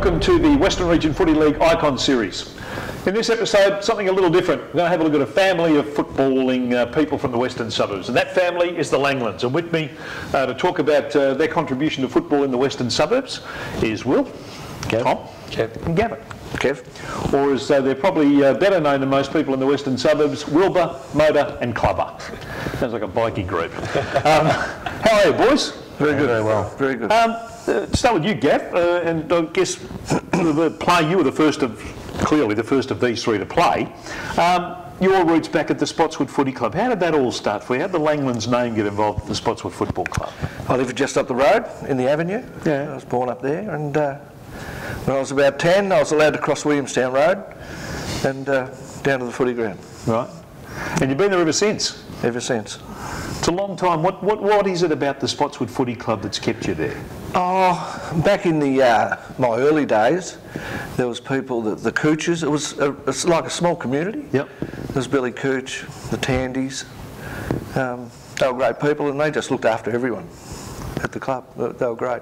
welcome to the Western Region Footy League Icon Series. In this episode, something a little different. We're going to have a look at a family of footballing people from the western suburbs, and that family is the Langlands. And with me to talk about their contribution to football in the western suburbs is Will, Kev. Tom, Kev. and Gavin. Kev. Or as they're probably better known than most people in the western suburbs, Wilbur, Motor and Clubber. Sounds like a bikie group. How are you, boys? Very good. Very well. Very good. Start with you, Gav, and I guess the play, you were clearly the first of these three to play. Your roots back at the Spotswood Footy Club. How did that all start for you? How did the Langlands name get involved with the Spotswood Football Club? I live just up the road in the Avenue. Yeah. I was born up there, and when I was about 10, I was allowed to cross Williamstown Road and down to the footy ground. Right. And you've been there ever since? Ever since. It's a long time. What is it about the Spotswood Footy Club that's kept you there? Oh, back in the my early days, there was people, the Cooches. It's like a small community. Yep. There was Billy Cooch, the Tandys. They were great people, and they just looked after everyone at the club. They were great.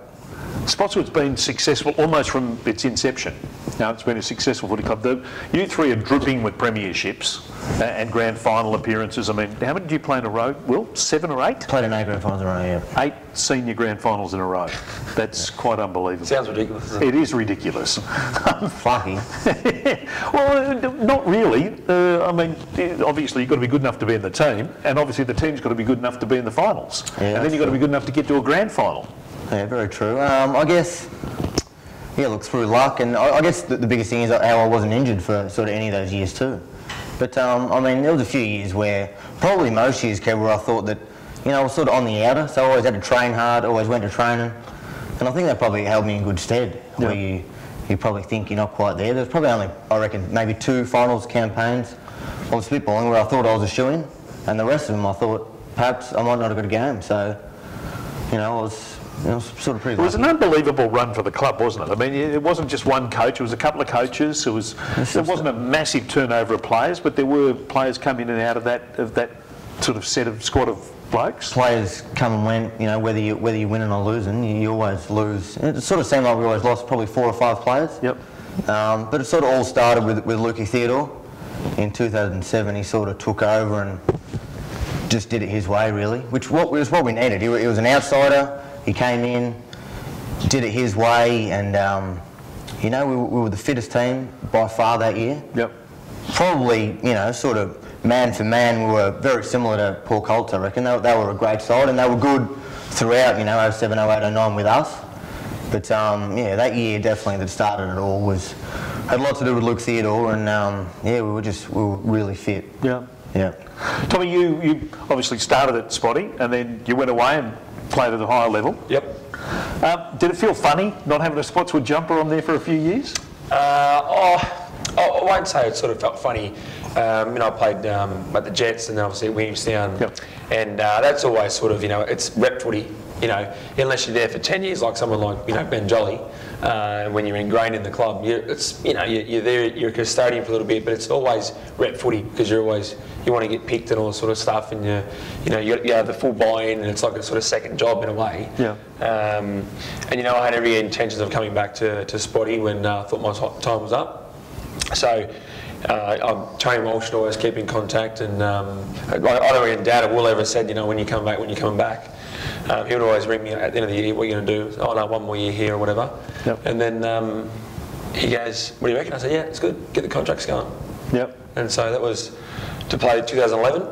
Spotswood's been successful almost from its inception. Now, it's been a successful footy club. You three are dripping with premierships and grand final appearances. I mean, how many did you play in a row, Will? 7 or 8? Played in 8 grand finals in a row, yeah. 8 senior grand finals in a row. That's quite unbelievable. Sounds ridiculous, isn't it? It is ridiculous. Fucking. Well, not really. I mean, obviously you've got to be good enough to be in the team, and obviously the team's got to be good enough to be in the finals. Yeah, and then you've got to be good enough to get to a grand final. Yeah, very true. I guess, yeah, look, through luck, and I guess the biggest thing is how I wasn't injured for sort of any of those years too. But, I mean, there was a few years where, probably most years, Kev, where I thought that, you know, I was sort of on the outer, so I always had to train hard, always went to training, and I think that probably held me in good stead, where you probably think you're not quite there. There's probably only, I reckon, maybe 2 finals campaigns of spitballing where I thought I was a shoo-in, and the rest of them I thought, perhaps I might not have got a game, so, you know, I was sort of pretty lucky. It was an unbelievable run for the club, wasn't it? I mean, it wasn't just one coach, it was a couple of coaches. There wasn't a massive turnover of players, but there were players coming in and out of that sort of squad of blokes. Players come and went, you know, whether you're winning or losing, you always lose. It sort of seemed like we always lost probably 4 or 5 players. Yep. But it sort of all started with Lukey Theodore. In 2007, he sort of took over and just did it his way, really, which was what we needed. He was an outsider. He came in, did it his way, and you know, we were the fittest team by far that year. Yep. Probably, you know, sort of man for man, we were very similar to Port Colts, I reckon. They were a great side, and they were good throughout, you know, 07, 08, 09 with us. But yeah, that year definitely that started it all had a lot to do with Luke Theodore, and yeah, we were really fit. Yeah. Yeah. Tommy, you obviously started at Spotty, and then you went away and played at a higher level. Yep. Did it feel funny not having a Spotswood jumper on there for a few years? I won't say it sort of felt funny. You know, I played at the Jets and then obviously at Williamstown. Yep. And that's always sort of, you know, it's rep footy, you know, unless you're there for 10 years like someone like, you know, Ben Jolly. When you're ingrained in the club, you're there, you're a custodian for a little bit, but it's always rep footy because you want to get picked and all this sort of stuff, and you have the full buy-in, and it's like a sort of second job in a way. Yeah. And you know, I had every intentions of coming back to Spotty when I thought my time was up. So Tony Walsh would always keep in contact, and I don't reckon Dad or Will ever said, you know, when you're coming back. He would always ring me at the end of the year, what are you going to do? Oh no, 1 more year here or whatever. Yep. And then he goes, what do you reckon? I said, yeah, it's good, get the contracts going. Yep. And so that was to play 2011.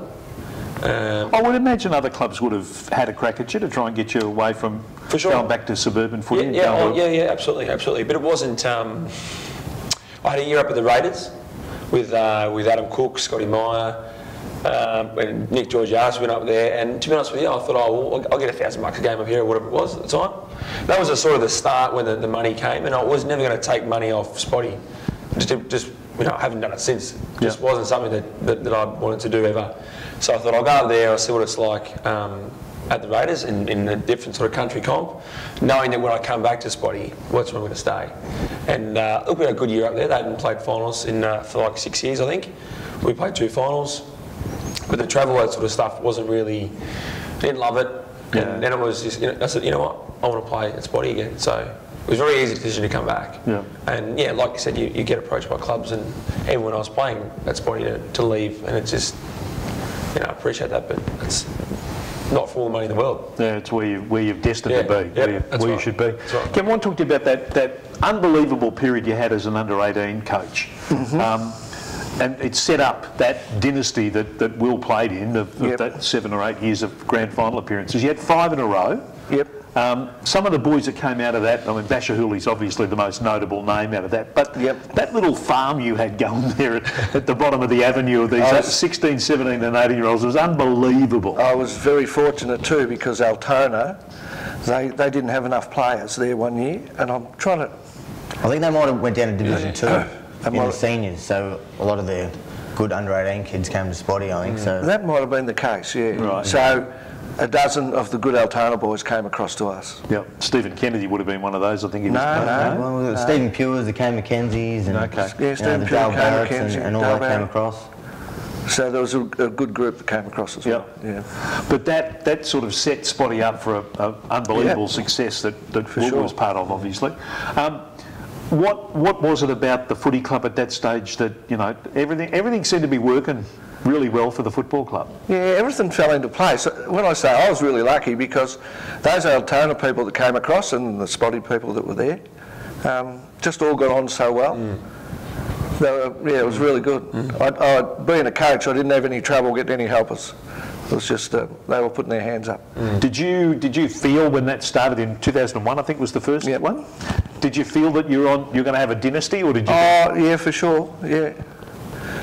I would imagine other clubs would have had a crack at you to try and get you away from going back to suburban footy. Yeah, absolutely. But it wasn't. I had a year up at the Raiders with Adam Cook, Scotty Meyer, and Nick Georgiades went up there. And to be honest with you, I thought, I'll get $1,000 a game up here or whatever it was at the time. That was sort of the start when the money came, and I was never going to take money off Spotty. Just you know, I haven't done it since. Just wasn't something that I wanted to do ever. So I thought I'll go up there, I'll see what it's like at the Raiders in a different sort of country comp, knowing that when I come back to Spotty, what's where I'm going to stay. And look, we had a good year up there. They hadn't played finals for like 6 years, I think. We played 2 finals, but the travel, that sort of stuff, wasn't really. I didn't love it. Yeah. And then it was just, you know, I said, you know what, I want to play at Spotty again. So it was a very easy decision to come back. Yeah. And yeah, like you said, you get approached by clubs, and even when I was playing at Spotty to leave, and it's just, I appreciate that, but it's not for all the money in the world. Yeah, it's where you've destined to be, where you should be. That's right. Kevin, I want to talk to you about that unbelievable period you had as an under-18 coach. And it set up that dynasty that Will played in, of that 7 or 8 years of grand final appearances. You had 5 in a row. Yep. Some of the boys that came out of that, I mean, Basher Hooley's obviously the most notable name out of that, but that little farm you had going there at the bottom of the avenue of these 16, 17 and 18-year-olds was unbelievable. I was very fortunate too, because Altona, they didn't have enough players there one year, and I'm trying to... I think they might have went down to Division 2 in the seniors, so a lot of the good under-18 kids came to Spotty, I think. So that might have been the case, yeah. Right. So a dozen of the good Altona boys came across to us. Yeah, Stephen Kennedy would have been one of those, I think. No. Stephen Pewers, the Kane Mackenzies, and Stephen the Pure, Dale Kane Barretts Mackenzie, and all that came across. So there was a good group that came across as well. Yeah. But that sort of set Spotty up for an unbelievable success that Will was part of, obviously. What was it about the footy club at that stage that, everything seemed to be working really well for the football club? Yeah, everything fell into place. When I say I was really lucky, because those Altona people that came across and the Spotty people that were there just all got on so well. It was really good. Being a coach, I didn't have any trouble getting any helpers. It was just they were putting their hands up. Did you feel when that started in 2001? I think was the first one. Did you feel that you're going to have a dynasty, or did you? Oh yeah, for sure. Yeah,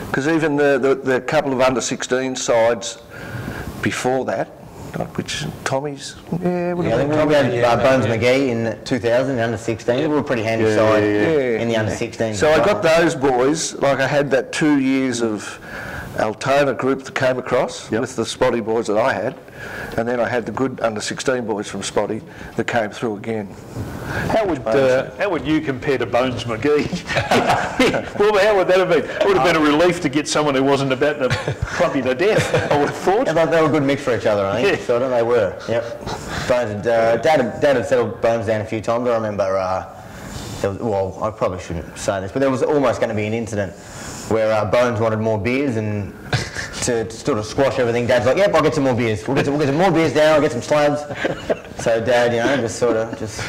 because even the couple of under-16 sides before that, which Tommy's, I think we had Bones McGee in 2000, the under-16. We were a pretty handy side in the under-16. So I got those boys. Like I had that 2 years of Altona group that came across with the Spotty boys that I had, and then I had the good under-16 boys from Spotty that came through again. How would you compare to Bones McGee? Well, how would that have been? It would have been a relief to get someone who wasn't about to club you to death, I would have thought. Yeah, they were a good mix for each other, I think. Sort of, they were. Yep. Bones, Dad had settled Bones down a few times. I remember, well, I probably shouldn't say this, but there was almost going to be an incident where Bones wanted more beers, and to sort of squash everything, Dad's like, "Yep, I'll get some more beers. We'll get some more beers down. I'll get some slabs." So Dad, just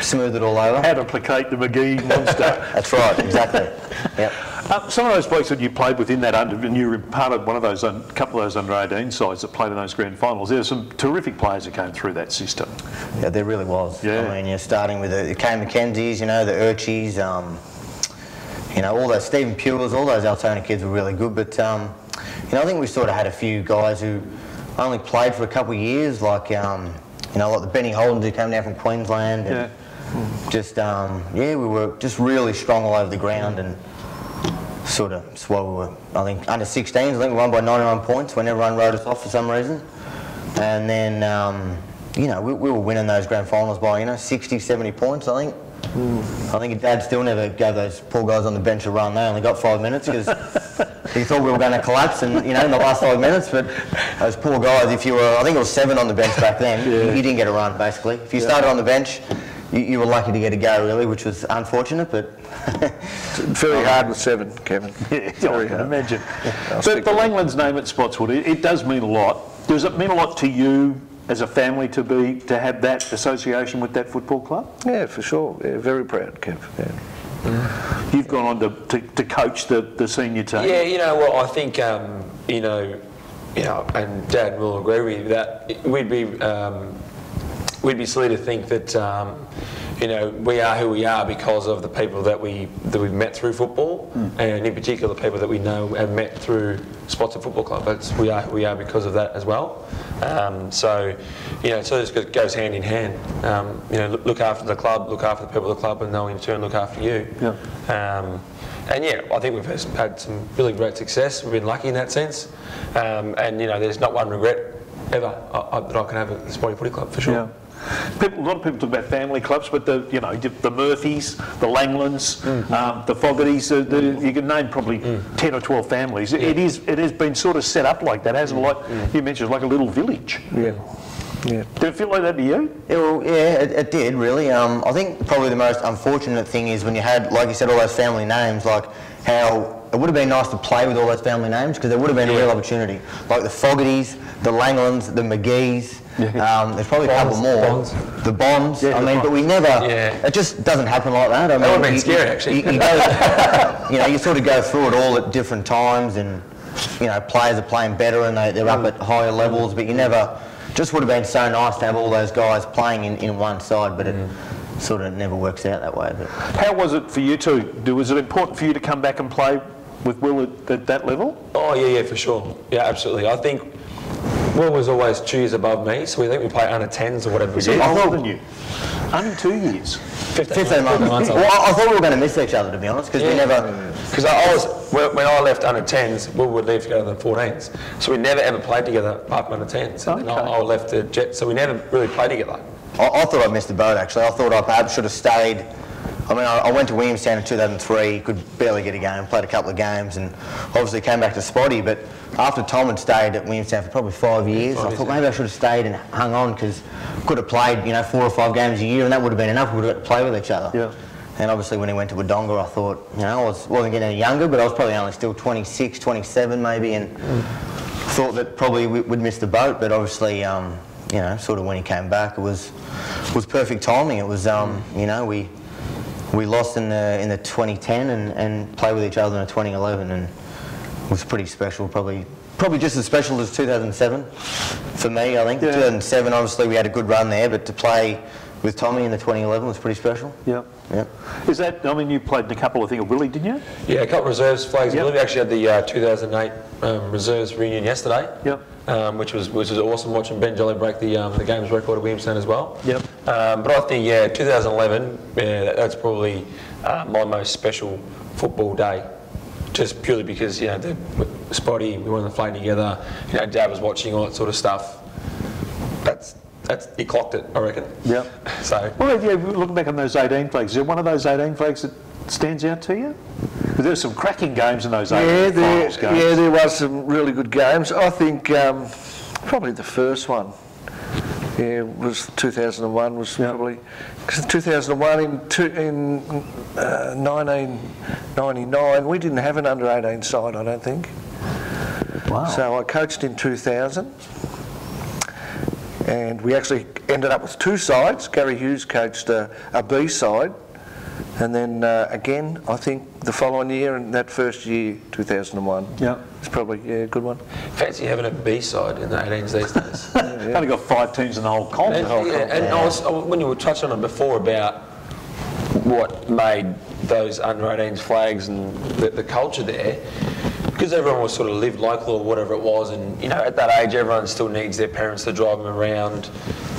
smoothed it all over. How to placate the McGee monster. That's right, exactly. Yep. Some of those blokes that you played with in that and you were part of one of those, couple of those under-18 sides that played in those grand finals. There were some terrific players that came through that system. Yeah, there really was. Yeah. I mean, you're starting with the Kane Mackenzies, the Urchies, all those Stephen Pewers, all those Altona kids were really good. But I think we sort of had a few guys who only played for a couple of years, like like the Benny Holdens who came down from Queensland. And we were just really strong all over the ground, and sort of that's why we were. I think under 16s, I think we won by 99 points when everyone wrote us off for some reason, and then we were winning those grand finals by 60, 70 points, I think. I think Dad still never gave those poor guys on the bench a run. They only got 5 minutes because he thought we were going to collapse, and in the last 5 minutes. But those poor guys, if you were, I think it was 7 on the bench back then, you didn't get a run basically. If you started on the bench, you were lucky to get a go really, which was unfortunate, but very hard with 7, Kevin. Yeah, I can imagine. But the Langlands name at Spotswood, it does mean a lot. Does it mean a lot to you as a family to have that association with that football club? Yeah, for sure. Yeah, very proud, Kev. Yeah. You've gone on to coach the senior team. Yeah, I think and Dad will agree with you that we'd be silly to think that we are who we are because of the people that we've met through football, and in particular the people that we know and met through Spotswood Football Club. We are who we are because of that as well. So this goes hand in hand. Look after the club, look after the people of the club, and they'll in turn look after you. Yeah. I think we've had some really great success. We've been lucky in that sense, and there's not one regret ever that I can have at the Spotty Footy Club for sure. Yeah. A lot of people talk about family clubs, but the Murphys, the Langlands, the Fogartys, you can name probably 10 or 12 families. Yeah. It has been sort of set up like that, hasn't it? Like you mentioned, like a little village. Yeah. Yeah. Did it feel like that to you? It did really. I think probably the most unfortunate thing is when you had, like you said, all those family names, like how it would have been nice to play with all those family names because there would have been a real opportunity. Like the Fogartys, the Langlands, the McGees. There's probably a couple more. The Bonds. Yeah, I mean, but we never. It just doesn't happen like that. I mean, That would have been scary, actually. You go, you know, you sort of go through it all at different times, and you know, players are playing better and they're up at higher levels, but you never. Just would have been so nice to have all those guys playing in one side, but it sort of never works out that way. But How was it for you two? Was it important for you to come back and play with Will at that level? Oh, yeah, for sure. Yeah, absolutely. I think Will was always 2 years above me, so we think we play under 10s or whatever. Is he older than you? Only 2 years. 15 months. Well, I thought we were going to miss each other, to be honest, because we never. Because when I left under 10s, Will would leave to go to the 14s. So we never ever played together apart from under 10s. And then I left the Jets, so we never really played together. I thought I missed the boat, actually. I thought I perhaps should have stayed. I mean, I went to Williamstown in 2003, could barely get a game, played a couple of games, and obviously came back to Spotty. But after Tom had stayed at Williamstown for probably 5 years, I thought maybe I should have stayed and hung on because could have played, 4 or 5 games a year, and that would have been enough. We would have got to play with each other. Yeah. And obviously when he went to Wodonga, I thought, I wasn't getting any younger, but I was probably only still 26, 27 maybe, and thought that probably we'd miss the boat. But obviously, sort of when he came back, it was perfect timing. It was, we lost in the 2010 and played with each other in the 2011, and it was pretty special. Probably just as special as 2007 for me. I think 2007, obviously we had a good run there, but to play with Tommy in the 2011 was pretty special. Yeah. Is that? I mean, you played in a couple, I think, of Willie, didn't you? Yeah, a couple of reserves flags. I believe we actually had the 2008 reserves reunion yesterday. Which was awesome watching Ben Jolly break the games record at Williamstown as well. But I think 2011, that's probably my most special football day, just purely because the Spotty, we were on the flag together. Dad was watching all that sort of stuff. He clocked it, I reckon. Yeah. So. Well, looking back on those 18 flags, is there one of those 18 flags that stands out to you? There were some cracking games in those 18 finals games. Yeah, there was some really good games. I think probably the first one. Was 2001 was probably because 2001 in 1999 we didn't have an under 18 side, I don't think. Wow. So I coached in 2000. And we actually ended up with 2 sides. Gary Hughes coached a B side, and then again, I think the following year and that first year, 2001. Yeah, it's probably a good one. Fancy having a B side in the 18s these days. Only got 5 teams in the whole comp. When you were touching on it before about what made those under 18s flags and the culture there. Because everyone was sort of lived local or whatever it was, and at that age everyone still needs their parents to drive them around.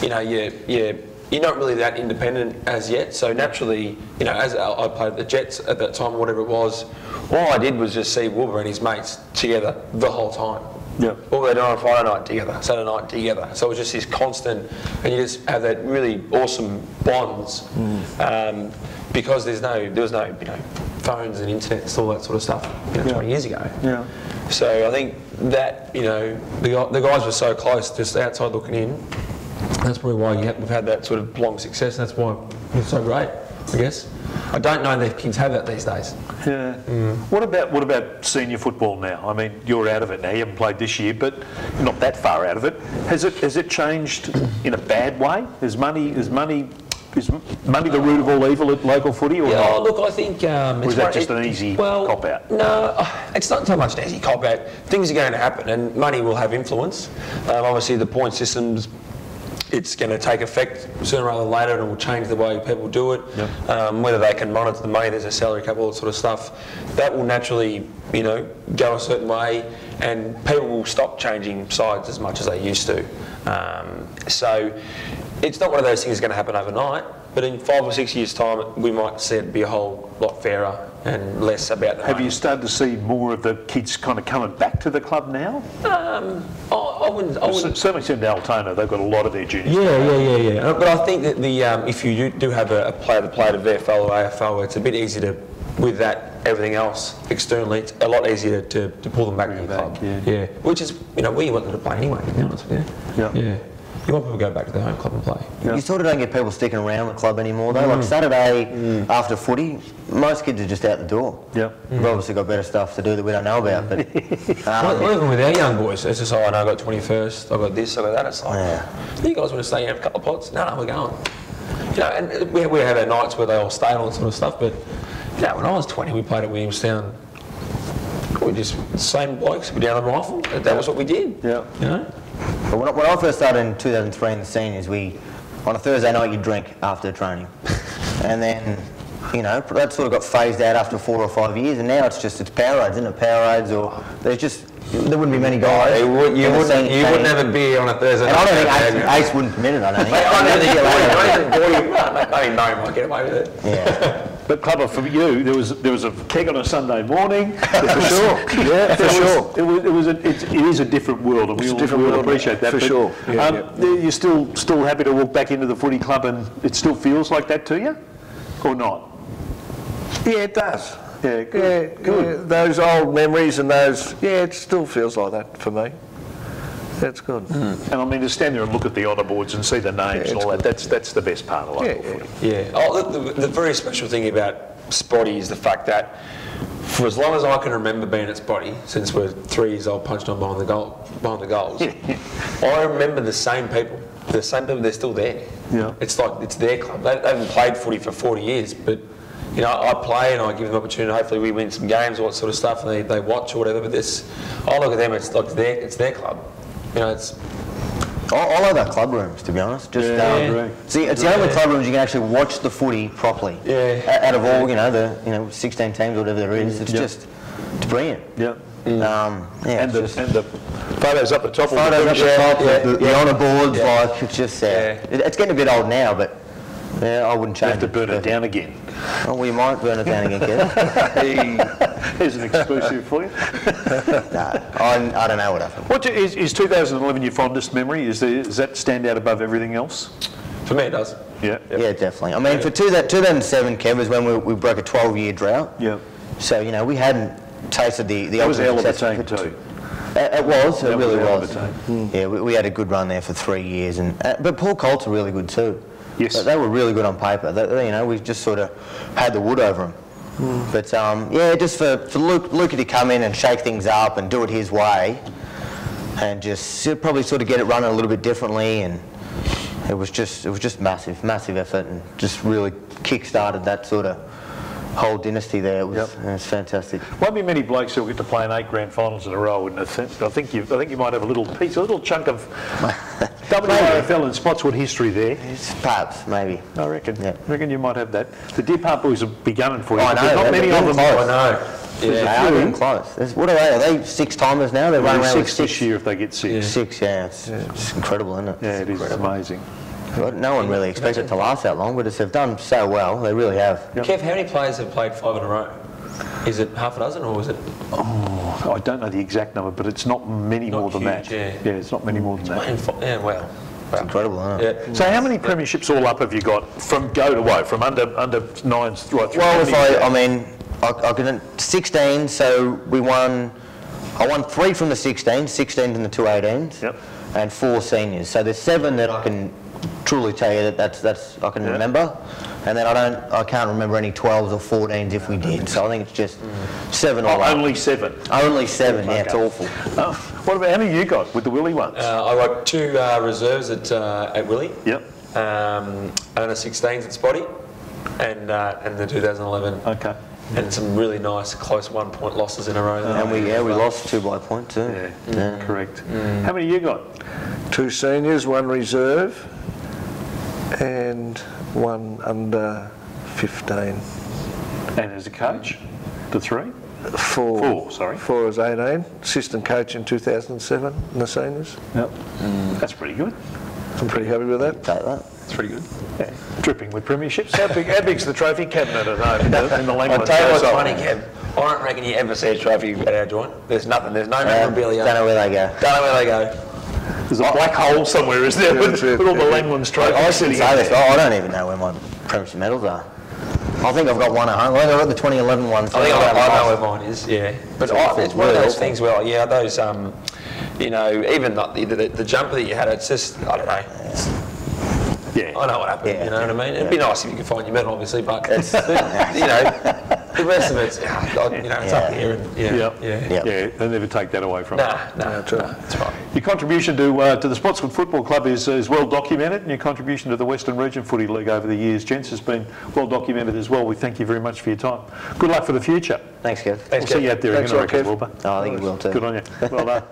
You're not really that independent as yet. So naturally, as I played the Jets at that time, whatever it was, all I did was just see Wilbur and his mates together the whole time. Yeah. All they do on Friday night together, Saturday night together. So it was just this constant, and you just have that really awesome bonds because there was no phones and internet and all that sort of stuff 20 years ago. Yeah. So I think that the guys were so close, just outside looking in. That's probably why we've had that sort of long success. And that's why it's so great, I guess. I don't know if kids have that these days. Yeah. What about senior football now? I mean, you're out of it now. You haven't played this year, but you're not that far out of it. Has it changed in a bad way? Is money the root of all evil at local footy, or not? Look, I think... or is that just an easy cop-out? No, it's not so much an easy cop-out. Things are going to happen, and money will have influence. Obviously, the point systems, it's going to take effect sooner rather than later, and it will change the way people do it. Yep. Whether they can monitor the money, there's a salary cap, all that sort of stuff. That will naturally, go a certain way, and people will stop changing sides as much as they used to. So it's not one of those things that's going to happen overnight, but in 5 or 6 years' time, we might see it be a whole lot fairer and less about the money. Have you started to see more of the kids kind of coming back to the club now? I wouldn't. Certainly seen to Altona, they've got a lot of their juniors. Yeah. But I think that if you do have a player that played at VFL or AFL, it's a bit easier with that everything else externally, it's a lot easier to pull them back to the club. Yeah. Which is where you want them to play anyway, to be honest with you. Yeah. You want people to go back to their home club and play. You sort of don't get people sticking around the club anymore though. Like Saturday after footy, most kids are just out the door. Yeah. We've obviously got better stuff to do that we don't know about. But Well, even with our young boys, it's just, I know I got 21st, I got this, I got that. It's like, you guys want to stay and have a couple of pots? No, we're going. You know, and we have our nights where they all stay and all that sort of stuff, but you know, when I was 20, we played at Williamstown. We just, same blokes, we're down the rifle. That was what we did. Yeah. You know? But when I first started in 2003 in the seniors, on a Thursday night you'd drink after training. And then, you know, that sort of got phased out after 4 or 5 years, and now it's Powerades, isn't it? Powerades, or there wouldn't be many guys. You wouldn't have a beer on a Thursday night. And I don't think Ace wouldn't permit it, I don't think. I don't know, I might get away with it. Yeah. But Clubber, for you, there was a keg on a Sunday morning. For sure. Yeah, for sure. It is a different world, and we all appreciate that. For sure. You're still happy to walk back into the footy club, and it still feels like that to you, or not? Yeah, it does. Yeah, good. Yeah, those old memories and those, it still feels like that for me. That's good. And I mean, to stand there and look at the honour boards and see the names and all that, that's the best part of local footy. Yeah. Oh, the very special thing about Spotty is the fact that for as long as I can remember being at Spotty, since we're 3 years old, punched on behind the goals, I remember the same people. The same people, they're still there. Yeah. It's like, it's their club. They haven't played footy for 40 years, but you know, I play and I give them the opportunity. Hopefully, we win some games or that sort of stuff, and they watch or whatever. But I look at them. It's like it's their club. You know, it's. I love our club rooms, to be honest. Just see, it's the only club rooms you can actually watch the footy properly. Yeah. Out of all, the 16 teams or whatever there is, it's just it's brilliant. Yeah. And the photos up the top. Photos up the top. The honour boards, like it's just. It's getting a bit old now, but. Yeah, I wouldn't change it. You have to burn it down again. Oh, we might burn it down again, Kevin. Here's an exclusive for you. I don't know what happened. What is 2011 your fondest memory? Does that stand out above everything else? For me, it does. Yeah. Yeah, definitely. I mean, for 2007, Kev, was when we broke a 12-year drought. Yeah. So, you know, we hadn't tasted the That was a hell of a success team too. It was. It really was. was. Yeah, we had a good run there for 3 years, but Paul Colt's are really good too. Yes. They were really good on paper. We just sort of had the wood over them. But just for Luke to come in and shake things up and do it his way, and just probably sort of get it running a little bit differently, and it was just massive effort, and just really kick-started that sort of whole dynasty there. It was fantastic. Won't be many blokes who'll get to play in 8 grand finals in a row, wouldn't it? I think you might have a little chunk of WRFL and Spotswood history there. Perhaps, maybe. I reckon. Yeah. I reckon you might have that. The Deer Park boys will be gunning for you. I know. There's not many of them. I know. They are getting close. What are they? Are they 6-timers now? They're running around with 6 this year if they get 6. 6, It's incredible, isn't it? Yeah, it is amazing. No one really expected it to last that long, but they've done so well. They really have. Yep. Kev, how many players have played 5 in a row? Is it half a dozen or is it? Oh, I don't know the exact number, but it's not many more than huge, that. Yeah, it's not many more than that. Yeah, wow. It's incredible, isn't it? Yeah. So how many premierships all up have you got from go to woe, from under 9s right through? Well, I got 16, so I won 3 from the 16s in the 218s, and 4 seniors. So there's 7 that I can truly tell you that's I can remember, and then I can't remember any 12s or 14s if we did. So I think it's just 7 all up. Only 7. Only 7. Yeah, it's awful. What about how many you got with the Willie ones? I got 2 reserves at Willie. Yep. Under 16s at Spotty, and the 2011. Okay. And some really nice close 1-point losses in a row. And we lost 2 by point too. Yeah. Correct. How many you got? 2 seniors, 1 reserve, and 1 under 15. And as a coach, the 3? 4. 4 as 18. Assistant coach in 2007 in the seniors. Yep. That's pretty good. I'm pretty happy with that. Take that. It's pretty good. Yeah. Dripping with premierships. How big's the trophy cabinet at home in the Langlands? I'll tell you what's funny, Kev. I don't reckon you ever see a trophy at our joint. There's nothing. There's no memorabilia. Don't know where they go. There's a black hole somewhere, isn't there, with all the Langlands trophies? I shouldn't say this. I don't even know where my premiership medals are. I think I've got one at home. I've got the 2011 one. I think I know where mine is. Yeah, but it's one of those things where those you know, even the jumper that you had, it's just, I don't know. Yeah. I know what happened, Yeah. you know what I mean? It'd be nice if you could find your medal, obviously, but, you know, the rest of it's, you know, it's up here. And, Yeah, they'll never take that away from you. No, it's fine. Your contribution to the Spotswood Football Club is well documented, and your contribution to the Western Region Footy League over the years, gents, has been well documented as well. We thank you very much for your time. Good luck for the future. Thanks, Kev. We'll see you out there Thanks again, I a lot, reckon, Kev. Wilbur. I think you will too. Good on you. Well done.